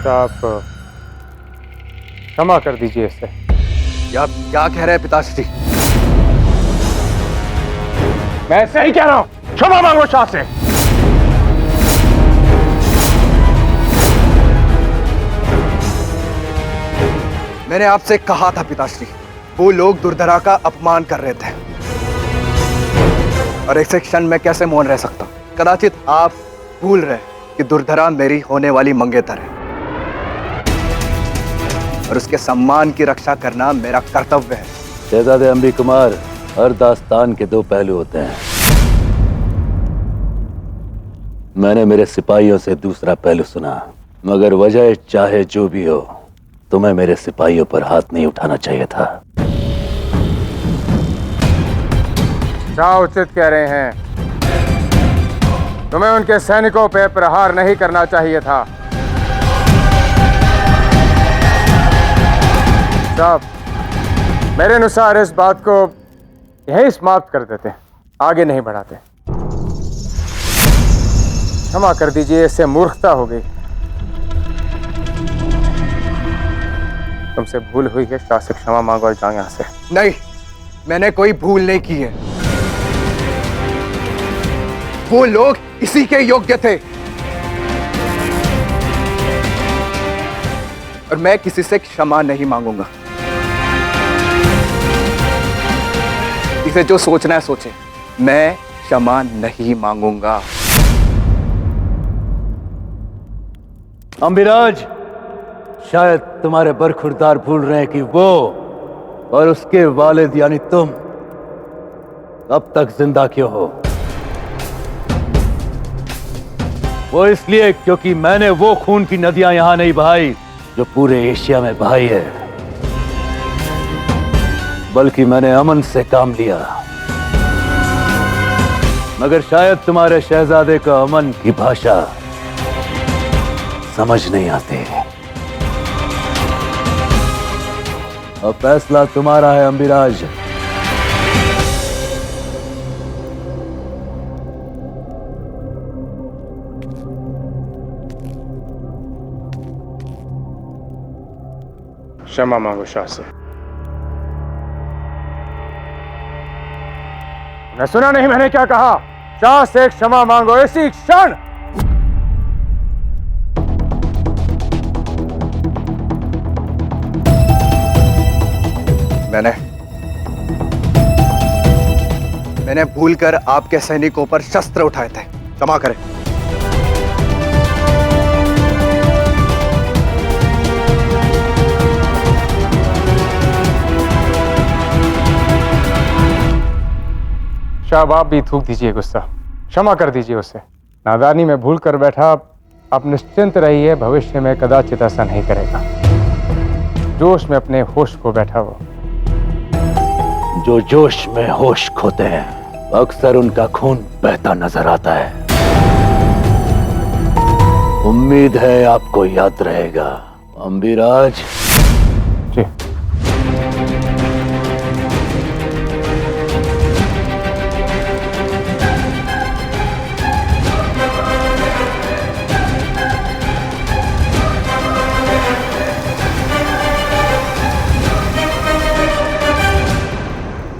आप क्षमा कर दीजिए इसे। क्या कह रहे हैं पिताश्री? मैं सही कह रहा हूं, क्षमा मांगो शाह से। मैंने आपसे कहा था पिताश्री, वो लोग दुर्धरा का अपमान कर रहे थे और एक क्षण में कैसे मौन रह सकता। कदाचित आप भूल रहे कि दुर्धरा मेरी होने वाली मंगेतर है और उसके सम्मान की रक्षा करना मेरा कर्तव्य है। शहजादे अंबी कुमार, हर दास्तान के दो पहलू होते हैं। मैंने मेरे सिपाहियों से दूसरा पहलू सुना, मगर वजह चाहे जो भी हो, तुम्हें मेरे सिपाहियों पर हाथ नहीं उठाना चाहिए था। शाह उचित कह रहे हैं, तुम्हें उनके सैनिकों पे प्रहार नहीं करना चाहिए था। साहब, मेरे अनुसार इस बात को यहीं समाप्त कर देते, आगे नहीं बढ़ाते। क्षमा कर दीजिए, इससे मूर्खता हो गई। तुमसे भूल हुई है, शाह से क्षमा मांगो और जाओ यहां से। नहीं, मैंने कोई भूल नहीं की है। वो लोग इसी के योग्य थे और मैं किसी से क्षमा नहीं मांगूंगा। इसे जो सोचना है सोचे, मैं क्षमा नहीं मांगूंगा। अंबिराज, शायद तुम्हारे बरखुरदार भूल रहे हैं कि वो और उसके वालिद यानी तुम अब तक जिंदा क्यों हो। वो इसलिए क्योंकि मैंने वो खून की नदियां यहां नहीं बहाई जो पूरे एशिया में बहाई है, बल्कि मैंने अमन से काम लिया। मगर शायद तुम्हारे शहजादे को अमन की भाषा समझ नहीं आती। अब फैसला तुम्हारा है अंबिराज। क्षमा मांगो शाह से। मैं सुना नहीं मैंने क्या कहा? शाह से क्षमा मांगो इसी क्षण। मैंने भूलकर आपके सैनिकों पर शस्त्र उठाए थे, क्षमा करें। शाह, आप भी थूक दीजिए गुस्सा, क्षमा कर दीजिए उसे। नादानी में भूल कर बैठा, आप निश्चिंत रहिए, भविष्य में कदाचित ऐसा नहीं करेगा। जोश में अपने होश खो बैठा वो। जो जोश में होश खोते हैं, अक्सर उनका खून बहता नजर आता है। उम्मीद है आपको याद रहेगा अंबिराज। जी।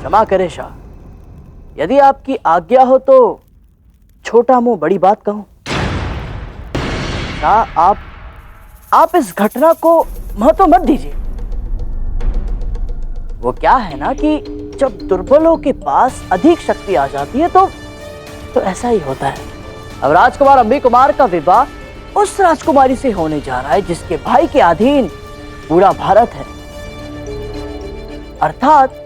क्षमा करें शाह, यदि आपकी आज्ञा हो तो छोटा मुंह बड़ी बात कहूं। शाह, आप इस घटना को महत्व मत दीजिए। वो क्या है ना कि जब दुर्बलों के पास अधिक शक्ति आ जाती है तो ऐसा ही होता है। अब राजकुमार अंबी कुमार का विवाह उस राजकुमारी से होने जा रहा है जिसके भाई के अधीन पूरा भारत है। अर्थात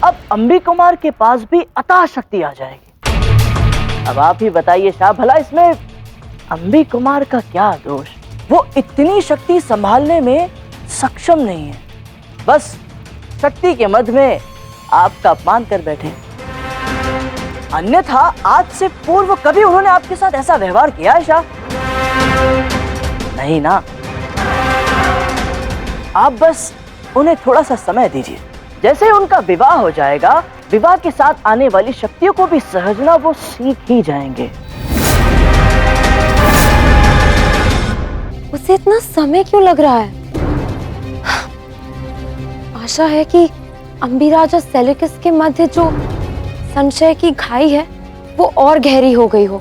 अब अंबी कुमार के पास भी अथाह शक्ति आ जाएगी। अब आप ही बताइए शाह, भला इसमें अंबी कुमार का क्या दोष? वो इतनी शक्ति संभालने में सक्षम नहीं है, बस शक्ति के मद में आपका अपमान कर बैठे। अन्यथा आज से पूर्व कभी उन्होंने आपके साथ ऐसा व्यवहार किया है शाह? नहीं ना। आप बस उन्हें थोड़ा सा समय दीजिए। जैसे ही उनका विवाह हो जाएगा, विवाह के साथ आने वाली शक्तियों को भी सहजना वो सीख ही जाएंगे। उसे इतना समय क्यों लग रहा है? आशा है कि अम्बिराज और सेल्यूकस के मध्य जो संशय की खाई है वो और गहरी हो गई हो,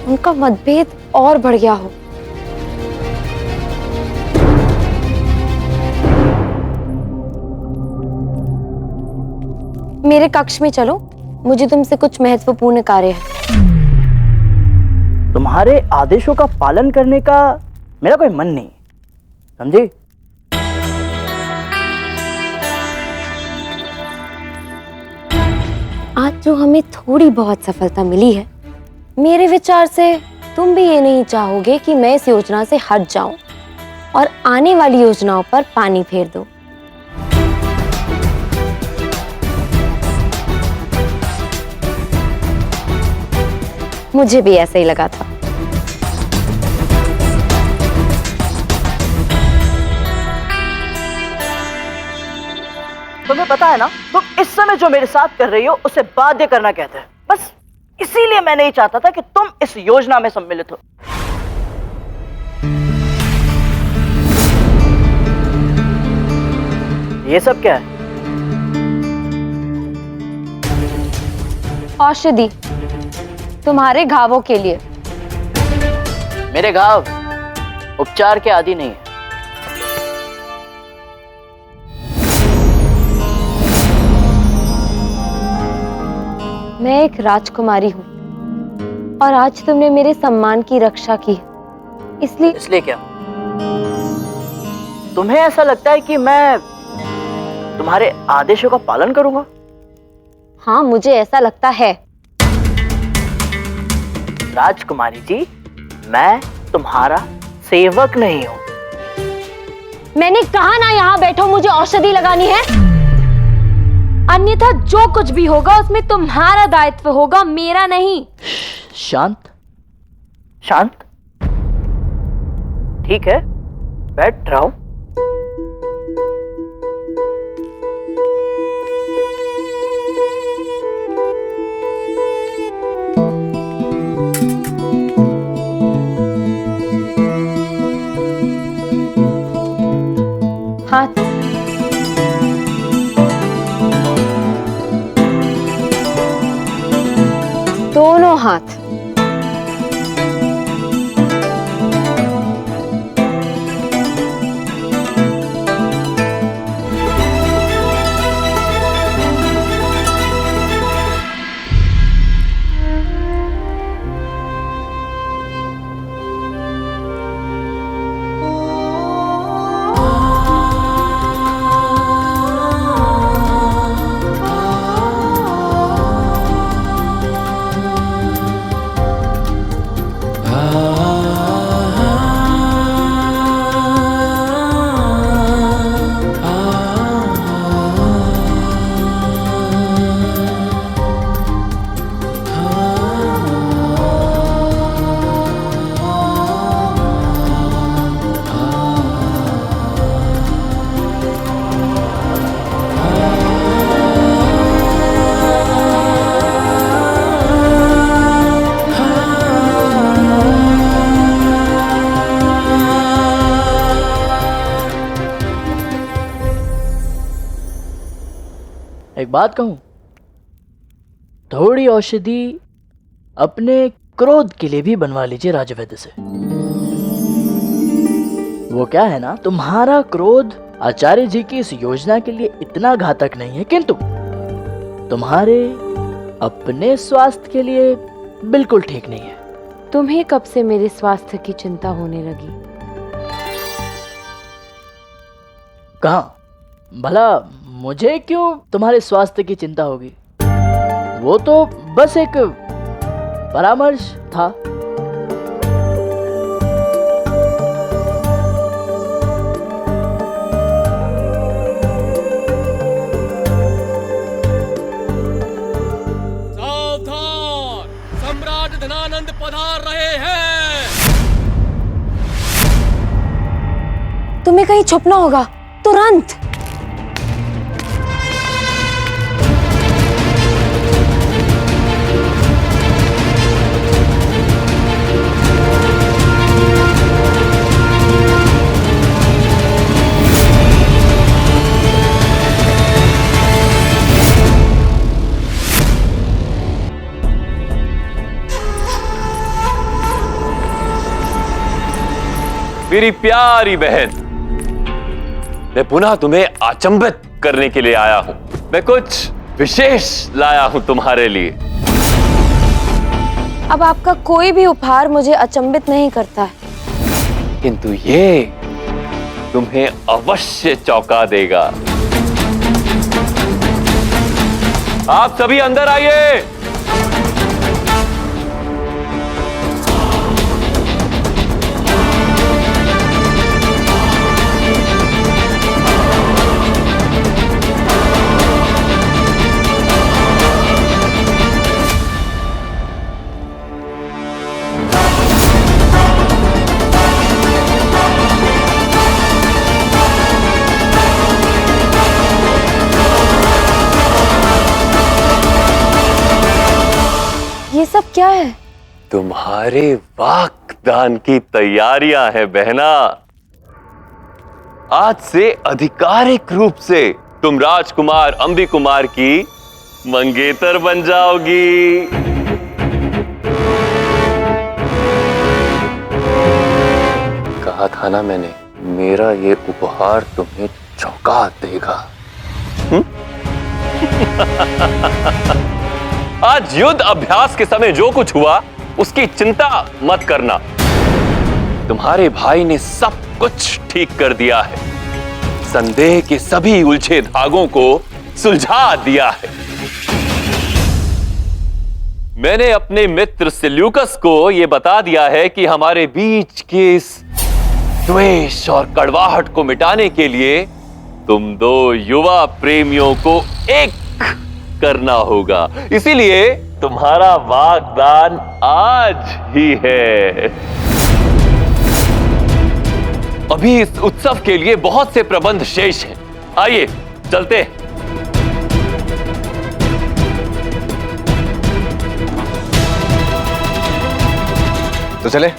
उनका मतभेद और बढ़ गया हो। मेरे कक्ष में चलो, मुझे तुमसे कुछ महत्वपूर्ण कार्य है। तुम्हारे आदेशों का पालन करने का मेरा कोई मन नहीं, समझी? आज जो हमें थोड़ी बहुत सफलता मिली है, मेरे विचार से तुम भी ये नहीं चाहोगे कि मैं इस योजना से हट जाऊं और आने वाली योजनाओं पर पानी फेर दूं। मुझे भी ऐसा ही लगा था। तुम्हें पता है ना, तुम इस समय जो मेरे साथ कर रही हो उसे बाध्य करना कहते हैं। बस इसीलिए मैं नहीं चाहता था कि तुम इस योजना में सम्मिलित हो। ये सब क्या है? औषधि, तुम्हारे घावों के लिए। मेरे घाव उपचार के आदि नहीं है। मैं एक राजकुमारी हूँ और आज तुमने मेरे सम्मान की रक्षा की, इसलिए क्या तुम्हें ऐसा लगता है कि मैं तुम्हारे आदेशों का पालन करूंगा? हाँ, मुझे ऐसा लगता है। राजकुमारी जी, मैं तुम्हारा सेवक नहीं हूं। मैंने कहा ना यहाँ बैठो, मुझे औषधि लगानी है। अन्यथा जो कुछ भी होगा उसमें तुम्हारा दायित्व होगा, मेरा नहीं। शांत शांत, ठीक है, बैठ रहा हूं। हाथ, दोनों हाथ। एक बात कहूं, थोड़ी औषधि अपने क्रोध के लिए भी बनवा लीजिए राजवैद्य से। वो क्या है ना, तुम्हारा क्रोध आचार्य जी की इस योजना के लिए इतना घातक नहीं है, किंतु तुम्हारे अपने स्वास्थ्य के लिए बिल्कुल ठीक नहीं है। तुम्हें कब से मेरे स्वास्थ्य की चिंता होने लगी? कहां? भला मुझे क्यों तुम्हारे स्वास्थ्य की चिंता होगी? वो तो बस एक परामर्श था। सावधान, सम्राट धनानंद पधार रहे हैं। तुम्हें कहीं छुपना होगा, तुरंत। मेरी प्यारी बहन, मैं पुनः तुम्हें अचंभित करने के लिए आया हूं। मैं कुछ विशेष लाया हूं तुम्हारे लिए। अब आपका कोई भी उपहार मुझे अचंभित नहीं करता है। किंतु ये तुम्हें अवश्य चौंका देगा। आप सभी अंदर आइए। ये सब क्या है? तुम्हारे वाकदान की तैयारियां हैं बहना। आज से आधिकारिक रूप से तुम राजकुमार अंबी कुमार की मंगेतर बन जाओगी। कहा था ना मैंने, मेरा ये उपहार तुम्हें चौंका देगा। आज युद्ध अभ्यास के समय जो कुछ हुआ उसकी चिंता मत करना। तुम्हारे भाई ने सब कुछ ठीक कर दिया है। संदेह के सभी उलझे धागों को सुलझा दिया है। मैंने अपने मित्र सेल्यूकस को यह बता दिया है कि हमारे बीच के इस द्वेष और कड़वाहट को मिटाने के लिए तुम दो युवा प्रेमियों को एक करना होगा। इसीलिए तुम्हारा वागदान आज ही है। अभी इस उत्सव के लिए बहुत से प्रबंध शेष हैं। आइए चलते हैं। तो चले।